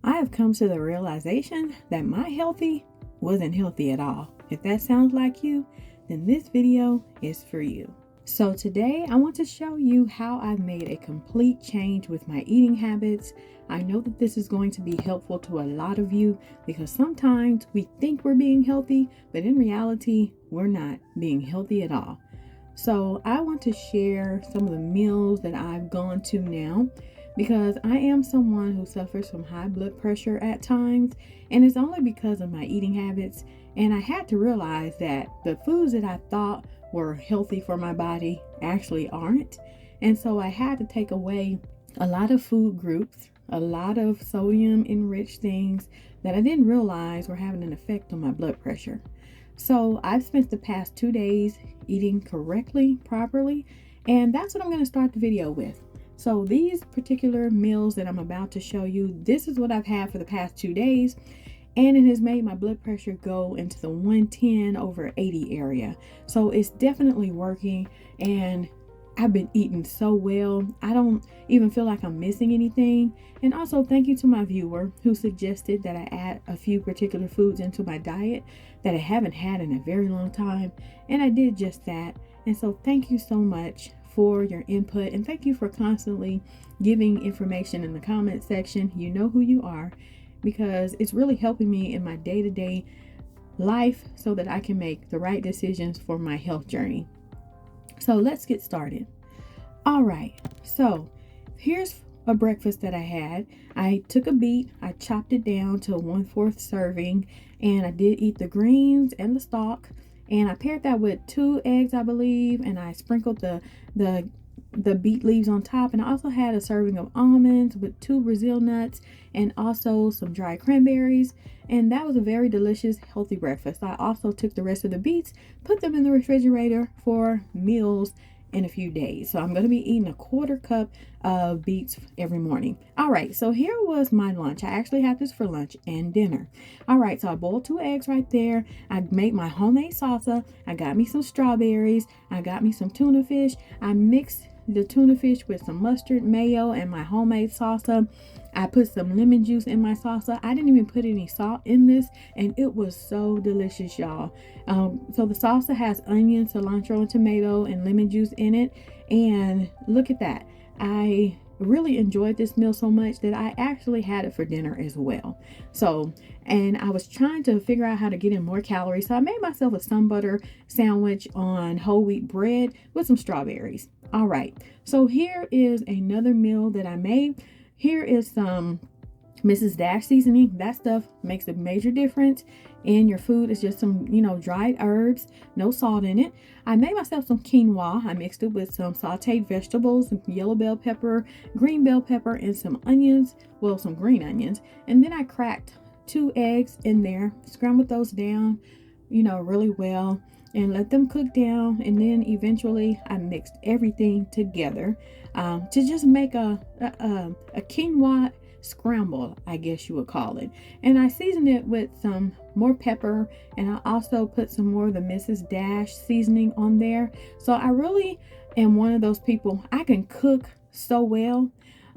I have come to the realization that my healthy wasn't healthy at all. If that sounds like you, then this video is for you. So today I want to show you how I've made a complete change with my eating habits. I know that this is going to be helpful to a lot of you because sometimes we think we're being healthy, but in reality, we're not being healthy at all. So I want to share some of the meals that I've gone to now because I am someone who suffers from high blood pressure at times, and it's only because of my eating habits. And I had to realize that the foods that I thought were healthy for my body actually aren't. And so I had to take away a lot of food groups, a lot of sodium enriched things that I didn't realize were having an effect on my blood pressure. So I've spent the past 2 days eating correctly, properly, and that's what I'm going to start the video with. So these particular meals that I'm about to show you, this is what I've had for the past 2 days, and it has made my blood pressure go into the 110/80 area. So it's definitely working, and I've been eating so well. I don't even feel like I'm missing anything. And also thank you to my viewer who suggested that I add a few particular foods into my diet that I haven't had in a very long time. And I did just that. And so thank you so much for your input, and thank you for constantly giving information in the comment section. You know who you are, because it's really helping me in my day-to-day life so that I can make the right decisions for my health journey. So let's get started. All right, so here's a breakfast that I had. I took a beet, I chopped it down to 1/4 serving, and I did eat the greens and the stalk. And I paired that with 2 eggs, I believe, and I sprinkled the beet leaves on top. And I also had a serving of almonds with 2 Brazil nuts and also some dried cranberries. And that was a very delicious, healthy breakfast. I also took the rest of the beets, put them in the refrigerator for meals in a few days. So I'm going to be eating 1/4 cup of beets every morning. All right, so here was my lunch. I actually had this for lunch and dinner. All right, so I boiled 2 eggs right there. I made my homemade salsa. I got me some strawberries. I got me some tuna fish. I mixed the tuna fish with some mustard, mayo, and my homemade salsa. I put some lemon juice in my salsa. I didn't even put any salt in this, and it was so delicious, y'all. So the salsa has onion, cilantro, and tomato and lemon juice in it. And look at that. I really enjoyed this meal so much that I actually had it for dinner as well. So, and I was trying to figure out how to get in more calories. So I made myself a sun butter sandwich on whole wheat bread with some strawberries. All right, so here is another meal that I made. Here is some Mrs. Dash seasoning. That stuff makes a major difference in your food. It's just some, dried herbs, no salt in it. I made myself some quinoa. I mixed it with some sauteed vegetables, some yellow bell pepper, green bell pepper, and some onions. Well, some green onions. And then I cracked 2 eggs in there, scrambled those down, really well, and let them cook down. And then eventually I mixed everything together to just make a quinoa scramble, I guess you would call it. And I seasoned it with some more pepper, and I also put some more of the Mrs. Dash seasoning on there. So I really am one of those people. I can cook so well,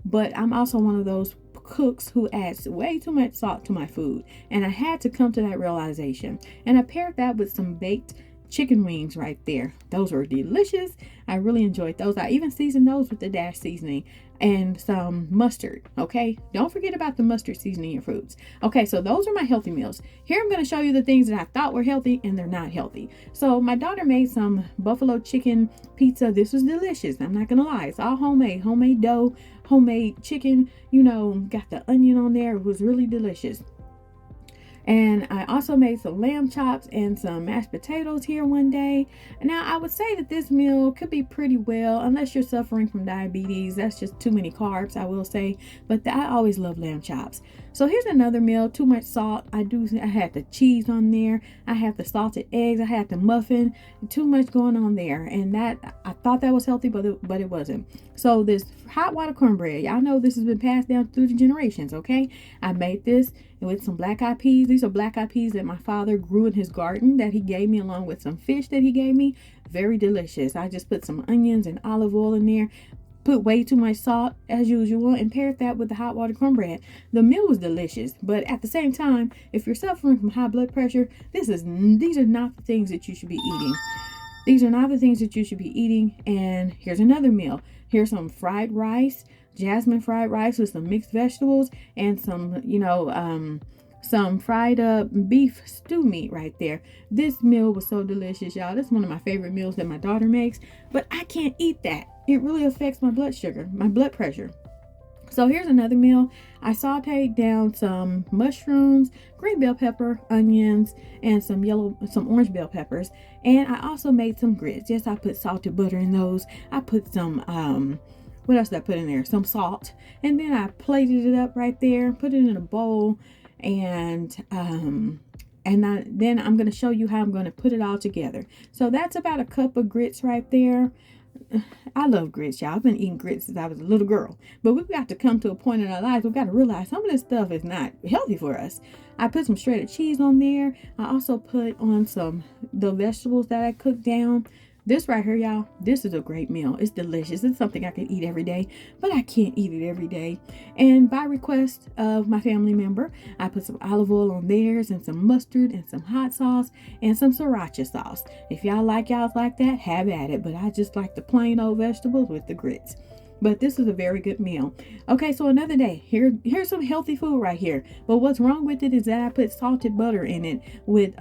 but I'm also one of those cooks who adds way too much salt to my food. And I had to come to that realization. And I paired that with some baked chicken wings right there. Those were delicious. I really enjoyed those. I even seasoned those with the Dash seasoning and some mustard. Okay, don't forget about the mustard seasoning your foods. Okay, so those are my healthy meals. Here I'm going to show you the things that I thought were healthy and they're not healthy. So my daughter made some buffalo chicken pizza. This was delicious. I'm not gonna lie, it's all homemade dough, homemade chicken, got the onion on there. It was really delicious. And I also made some lamb chops and some mashed potatoes here one day. Now, I would say that this meal could be pretty well, unless you're suffering from diabetes. That's just too many carbs, I will say. But I always love lamb chops. So here's another meal. Too much salt. I had the cheese on there. I had the salted eggs. I had the muffin. Too much going on there. And that, I thought that was healthy, but it wasn't. So this hot water cornbread. Y'all know this has been passed down through the generations, okay? I made this with some black eyed peas. These are black eyed peas that my father grew in his garden that he gave me, along with some fish that he gave me. Very delicious. I just put some onions and olive oil in there. put way too much salt as usual and paired that with the hot water cornbread. The meal was delicious, but at the same time, if you're suffering from high blood pressure, these are not the things that you should be eating. These are not the things that you should be eating. And here's another meal. Here's some fried rice, jasmine fried rice with some mixed vegetables and some fried up beef stew meat right there. This meal was so delicious, y'all. That's one of my favorite meals that my daughter makes, but I can't eat that. It really affects my blood pressure. So here's another meal. I sauteed down some mushrooms, green bell pepper, onions, and some orange bell peppers. And I also made some grits. Yes, I put salted butter in those. I put some, what else did I put in there? Some salt. And then I plated it up right there, put it in a bowl. And then I'm going to show you how I'm going to put it all together. So that's about a cup of grits right there. I love grits, y'all. I've been eating grits since I was a little girl. But we've got to come to a point in our lives we've got to realize some of this stuff is not healthy for us. I put some shredded cheese on there. I also put on the vegetables that I cooked down. This right here, y'all, this is a great meal. It's delicious. It's something I can eat every day, but I can't eat it every day. And by request of my family member, I put some olive oil on theirs and some mustard and some hot sauce and some sriracha sauce. If y'all like that, have at it. But I just like the plain old vegetables with the grits. But this is a very good meal. Okay, so another day. Here's some healthy food right here. But what's wrong with it is that I put salted butter in it with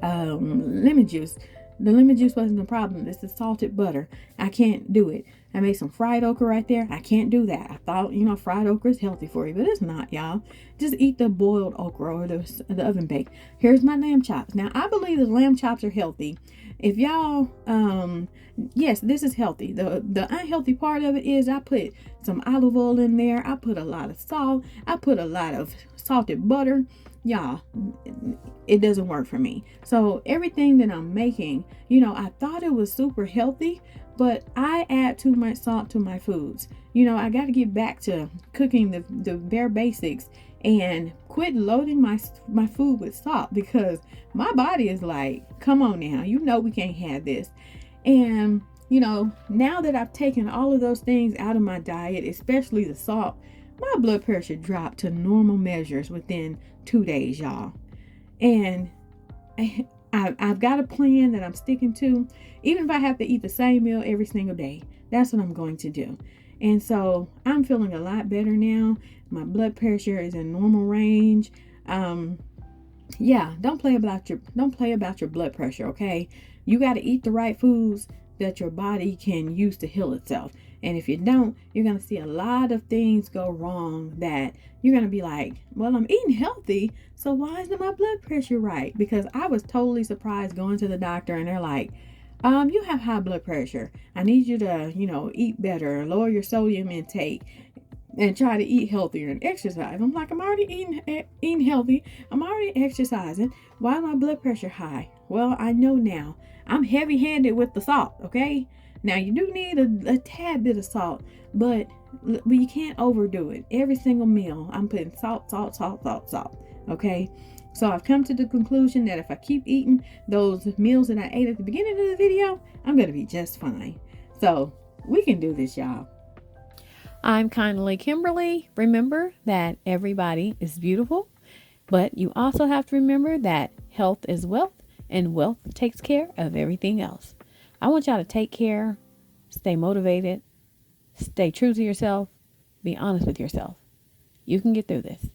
lemon juice. The lemon juice wasn't the problem. It's the salted butter. I can't do it. I made some fried okra right there. I can't do that. I thought, fried okra is healthy for you, but it's not, y'all. Just eat the boiled okra or the oven baked. Here's my lamb chops. Now, I believe the lamb chops are healthy. If y'all, yes, this is healthy. The unhealthy part of it is I put some olive oil in there. I put a lot of salt. I put a lot of salted butter. Y'all, it doesn't work for me. So everything that I'm making, I thought it was super healthy, but I add too much salt to my foods. I got to get back to cooking the bare basics and quit loading my food with salt, because my body is like, come on now, we can't have this. And now that I've taken all of those things out of my diet, especially the salt, my blood pressure dropped to normal measures within 2 days, y'all. And I've got a plan that I'm sticking to. Even if I have to eat the same meal every single day, that's what I'm going to do. And so I'm feeling a lot better now. My blood pressure is in normal range. Don't play about your blood pressure, okay? You got to eat the right foods that your body can use to heal itself. And if you don't, you're going to see a lot of things go wrong that you're going to be like, well, I'm eating healthy, so why isn't my blood pressure right? Because I was totally surprised going to the doctor and they're like, you have high blood pressure. I need you to, eat better, lower your sodium intake, and try to eat healthier and exercise. I'm like, I'm already eating healthy. I'm already exercising. Why is my blood pressure high? Well, I know now. I'm heavy-handed with the salt, okay? Now, you do need a tad bit of salt, but you can't overdo it. Every single meal, I'm putting salt, okay? So I've come to the conclusion that if I keep eating those meals that I ate at the beginning of the video, I'm going to be just fine. So we can do this, y'all. I'm kindly Kimberly. Remember that everybody is beautiful, but you also have to remember that health is wealth, and wealth takes care of everything else. I want y'all to take care, stay motivated, stay true to yourself, be honest with yourself. You can get through this.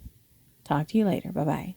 Talk to you later. Bye-bye.